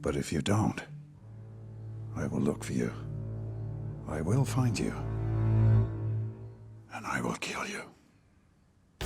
But if you don't, I will look for you. I will find you. And I will kill you.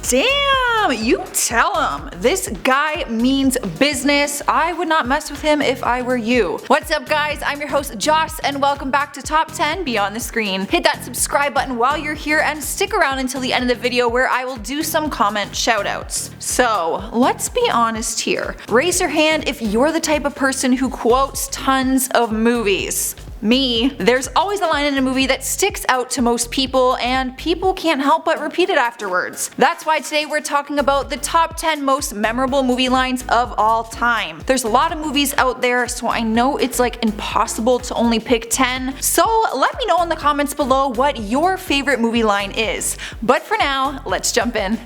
Damn, you tell him. This guy means business. I would not mess with him if I were you. What's up guys, I'm your host Joss and welcome back to Top 10 Beyond the Screen. Hit that subscribe button while you're here and stick around until the end of the video where I will do some comment shoutouts. So, let's be honest here. Raise your hand if you're the type of person who quotes tons of movies. Me. There's always a line in a movie that sticks out to most people and people can't help but repeat it afterwards. That's why today we're talking about the top 10 most memorable movie lines of all time. There's a lot of movies out there, so I know it's like impossible to only pick 10, so let me know in the comments below what your favorite movie line is. But for now, let's jump in.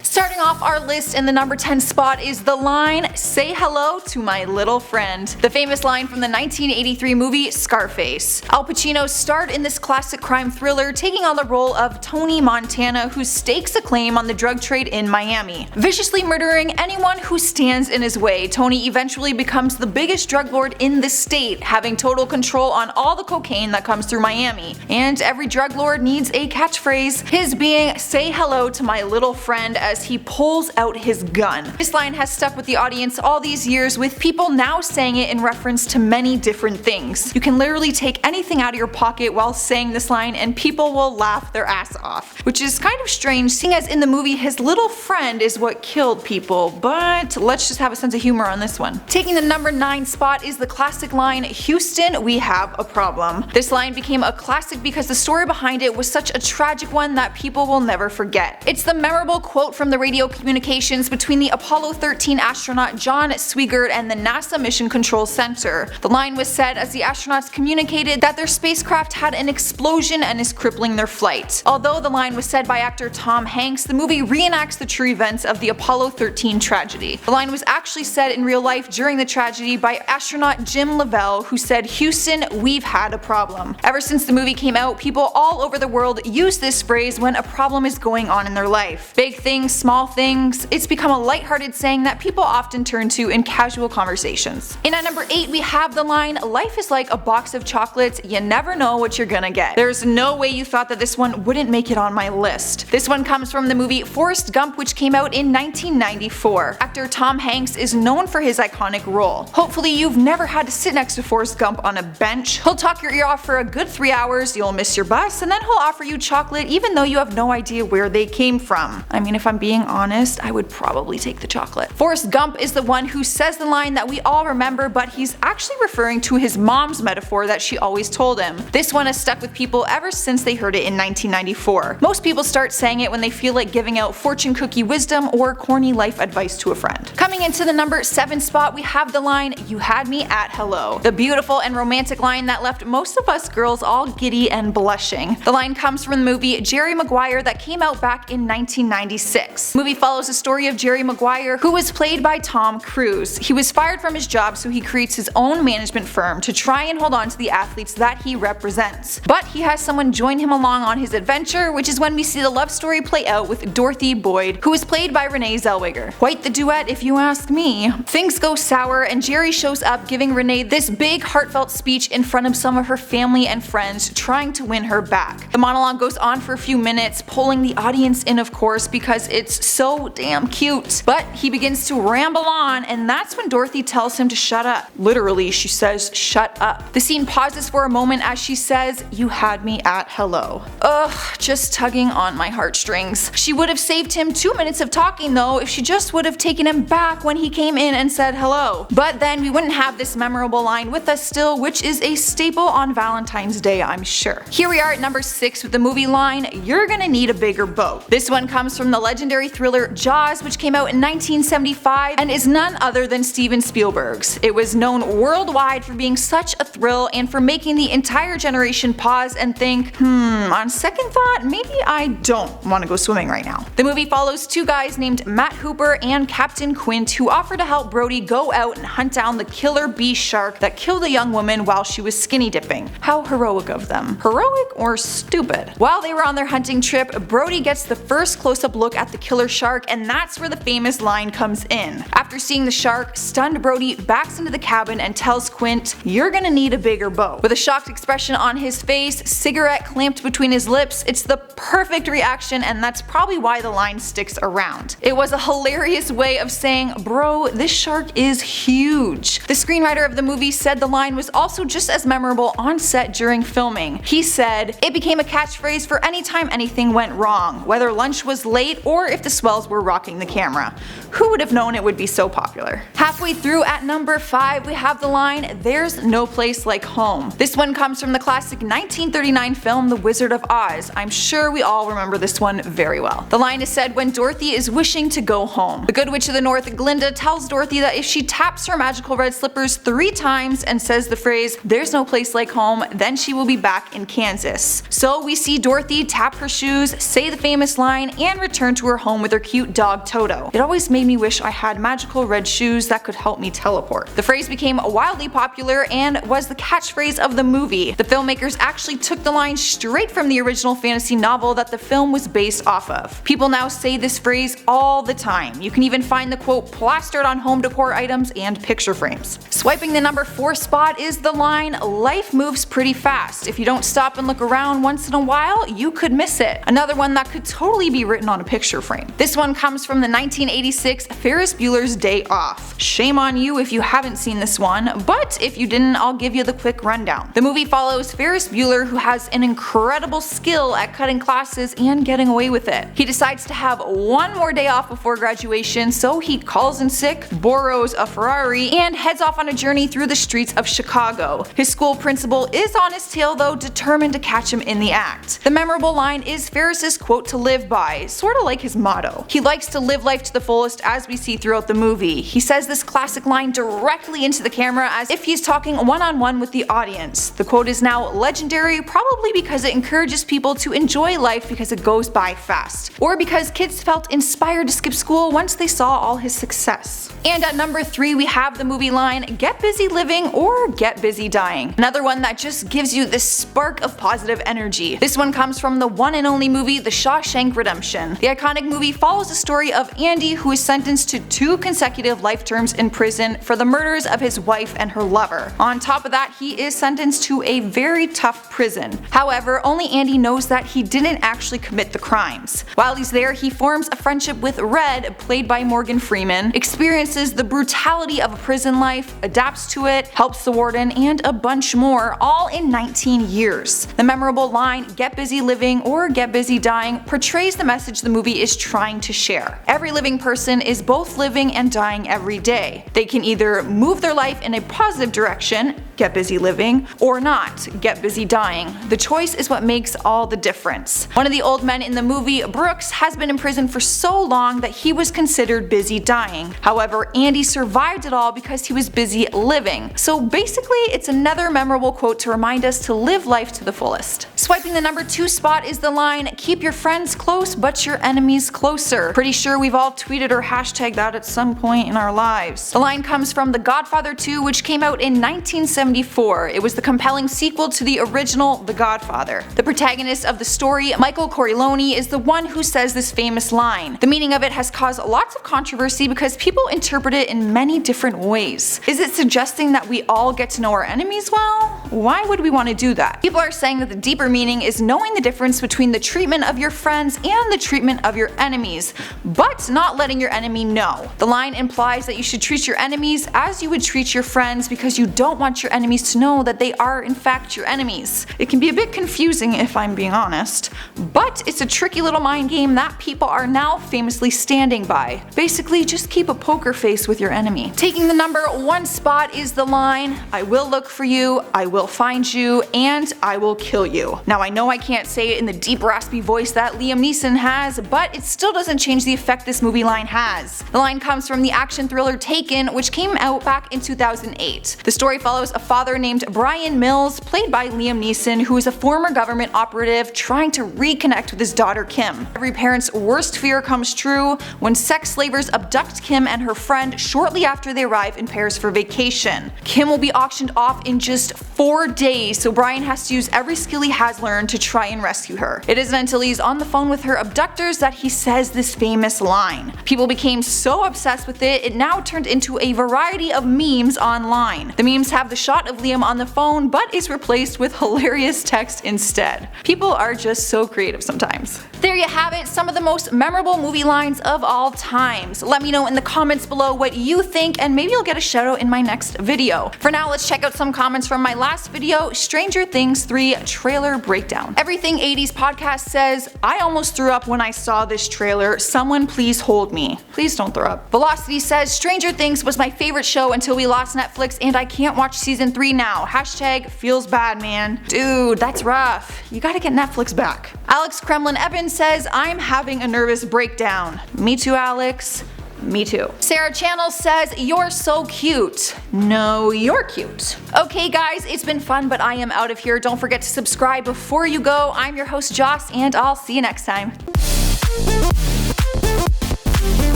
Starting off our list in the number 10 spot is the line, "Say hello to my little friend." The famous line from the 1983 movie Scarface. Al Pacino starred in this classic crime thriller, taking on the role of Tony Montana, who stakes a claim on the drug trade in Miami. Viciously murdering anyone who stands in his way, Tony eventually becomes the biggest drug lord in the state, having total control on all the cocaine that comes through Miami. And every drug lord needs a catchphrase, his being "Say hello to my little friend" as he pulls out his gun. This line has stuck with the audience all these years, with people now saying it in reference to many different things. You can literally take anything out of your pocket while saying this line and people will laugh their ass off. Which is kind of strange, seeing as in the movie his little friend is what killed people, but let's just have a sense of humor on this one. Taking the number 9 spot is the classic line, "Houston, we have a problem." This line became a classic because the story behind it was such a tragic one that people will never forget. It's the memorable quote from the radio communications between the Apollo 13 astronaut John Swigert and the NASA Mission Control Center. The line was said as the astronauts communicated that their spacecraft had an explosion and is crippling their flight. Although the line was said by actor Tom Hanks, the movie reenacts the true events of the Apollo 13 tragedy. The line was actually said in real life during the tragedy by astronaut Jim Lovell, who said, "Houston, we've had a problem." Ever since the movie came out, people all over the world use this phrase when a problem is going on in their life. Big things, small things, it's become a lighthearted saying that people often turn to in casual conversations. And at number 8 we have the line, "Life is like a box of chocolates, you never know what you're gonna get." There's no way you thought that this one wouldn't make it on my list. This one comes from the movie Forrest Gump, which came out in 1994. Actor Tom Hanks is known for his iconic role. Hopefully you've never had to sit next to Forrest Gump on a bench. He'll talk your ear off for a good 3 hours, you'll miss your bus, and then he'll offer you chocolate even though you have no idea where they came from. I mean, if I'm being honest, I would probably take the chocolate. Forrest Gump is the one who says the line that we all remember, but he's actually referring to his mom's metaphor that she always told him. This one has stuck with people ever since they heard it in 1994. Most people start saying it when they feel like giving out fortune cookie wisdom or corny life advice to a friend. Coming into the number 7 spot we have the line, "You had me at hello." The beautiful and romantic line that left most of us girls all giddy and blushing. The line comes from the movie Jerry Maguire that came out back in 1996. The movie follows the story of Jerry Maguire, who was played by Tom Cruise. He was fired from his job, so he creates his own management firm to try and hold on to the athletes that he represents. But he has someone join him along on his adventure, which is when we see the love story play out with Dorothy Boyd, who is played by Renee Zellweger. Quite the duet if you ask me. Things go sour and Jerry shows up giving Renee this big heartfelt speech in front of some of her family and friends, trying to win her back. The monologue goes on for a few minutes, pulling the audience in of course because it's so damn cute. But he begins to ramble on, and that's when Dorothy tells him to shut up. Literally, she says, "Shut up." The scene pauses for a moment as she says, "You had me at hello." Ugh, just tugging on my heartstrings. She would have saved him 2 minutes of talking though if she just would have taken him back when he came in and said hello. But then we wouldn't have this memorable line with us still, which is a staple on Valentine's Day, I'm sure. Here we are at number 6 with the movie line, "You're gonna need a bigger boat." This one comes from the legendary thriller popular Jaws, which came out in 1975 and is none other than Steven Spielberg's. It was known worldwide for being such a thrill and for making the entire generation pause and think, on second thought, maybe I don't want to go swimming right now. The movie follows two guys named Matt Hooper and Captain Quint who offer to help Brody go out and hunt down the killer bee shark that killed a young woman while she was skinny dipping. How heroic of them. Heroic or stupid? While they were on their hunting trip, Brody gets the first close-up look at the killer shark, and that's where the famous line comes in. After seeing the shark, stunned Brody backs into the cabin and tells Quint, "You're gonna need a bigger boat." With a shocked expression on his face, cigarette clamped between his lips, it's the perfect reaction, and that's probably why the line sticks around. It was a hilarious way of saying, bro, this shark is huge. The screenwriter of the movie said the line was also just as memorable on set during filming. He said, "It became a catchphrase for any time anything went wrong, whether lunch was late or if the swells were rocking the camera." Who would have known it would be so popular? Halfway through at number 5 we have the line, "There's no place like home." This one comes from the classic 1939 film The Wizard of Oz. I'm sure we all remember this one very well. The line is said when Dorothy is wishing to go home. The Good Witch of the North, Glinda, tells Dorothy that if she taps her magical red slippers 3 times and says the phrase, "There's no place like home," then she will be back in Kansas. So we see Dorothy tap her shoes, say the famous line, and return to her home with her cute dog Toto. It always made me wish I had magical red shoes that could help me teleport. The phrase became wildly popular and was the catchphrase of the movie. The filmmakers actually took the line straight from the original fantasy novel that the film was based off of. People now say this phrase all the time. You can even find the quote plastered on home decor items and picture frames. Swiping the number 4 spot is the line, "Life moves pretty fast. If you don't stop and look around once in a while, you could miss it." Another one that could totally be written on a picture frame. This one comes from the 1986 Ferris Bueller's Day Off. Shame on you if you haven't seen this one, but if you didn't, I'll give you the quick rundown. The movie follows Ferris Bueller, who has an incredible skill at cutting classes and getting away with it. He decides to have one more day off before graduation, so he calls in sick, borrows a Ferrari, and heads off on a journey through the streets of Chicago. His school principal is on his tail though, determined to catch him in the act. The memorable line is Ferris's quote to live by, sorta like his motto. He likes to live life to the fullest, as we see throughout the movie. He says this classic line directly into the camera as if he's talking one-on-one with the audience. The quote is now legendary, probably because it encourages people to enjoy life because it goes by fast, or because kids felt inspired to skip school once they saw all his success. And at number 3 we have the movie line, "Get busy living or get busy dying." Another one that just gives you this spark of positive energy. This one comes from the one and only movie The Shawshank Redemption. The iconic movie follows the story of Andy, who is sentenced to 2 consecutive life terms in prison for the murders of his wife and her lover. On top of that, he is sentenced to a very tough prison. However, only Andy knows that he didn't actually commit the crimes. While he's there, he forms a friendship with Red, played by Morgan Freeman, experiences the brutality of a prison life, adapts to it, helps the warden, and a bunch more, all in 19 years. The memorable line, "Get busy living or get busy dying," portrays the message the movie is trying to share. Every living person is both living and dying every day. They can either move their life in a positive direction, get busy living, or not, get busy dying. The choice is what makes all the difference. One of the old men in the movie, Brooks, has been in prison for so long that he was considered busy dying. However, Andy survived it all because he was busy living. So basically, it's another memorable quote to remind us to live life to the fullest. Swiping the number 2 spot is the line, "Keep your friends close but your enemies closer." Pretty sure we've all tweeted or hashtagged that at some point in our lives. The line comes from The Godfather 2, which came out in 1974. It was the compelling sequel to the original The Godfather. The protagonist of the story, Michael Corleone, is the one who says this famous line. The meaning of it has caused lots of controversy because people interpret it in many different ways. Is it suggesting that we all get to know our enemies well? Why would we want to do that? People are saying that the deeper meaning is knowing the difference between the treatment of your friends and the treatment of your enemies, but not letting your enemy know. The line implies that you should treat your enemies as you would treat your friends because you don't want your enemies to know that they are in fact your enemies. It can be a bit confusing if I'm being honest, but it's a tricky little mind game that people are now famously standing by. Basically, just keep a poker face with your enemy. Taking the number 1 spot is the line, "I will look for you, I will find you, and I will kill you." you. Now I know I can't say it in the deep raspy voice that Liam Neeson has, but it still doesn't change the effect this movie line has. The line comes from the action thriller Taken, which came out back in 2008. The story follows a father named Brian Mills, played by Liam Neeson, who is a former government operative trying to reconnect with his daughter Kim. Every parent's worst fear comes true when sex slavers abduct Kim and her friend shortly after they arrive in Paris for vacation. Kim will be auctioned off in just 4 days, so Brian has to use every skill he has learned to try and rescue her. It isn't until he's on the phone with her abductors that he says this famous line. People became so obsessed with it, it now turned into a variety of memes online. The memes have the shot of Liam on the phone, but is replaced with hilarious text instead. People are just so creative sometimes. There you have it, some of the most memorable movie lines of all times. Let me know in the comments below what you think, and maybe you'll get a shout out in my next video. For now, let's check out some comments from my last video, Stranger Things 3 trailer breakdown. Everything 80s podcast says, I almost threw up when I saw this trailer, someone please hold me. Please don't throw up. Velocity says, Stranger Things was my favorite show until we lost Netflix and I can't watch season 3 now. Hashtag feels bad, man. Dude, that's rough. You gotta get Netflix back. Alex Kremlin Evans says, I'm having a nervous breakdown. Me too, Alex. Me too. Sarah Channel says, you're so cute. No, you're cute. Okay guys, it's been fun, but I am out of here. Don't forget to subscribe before you go. I'm your host Joss, and I'll see you next time.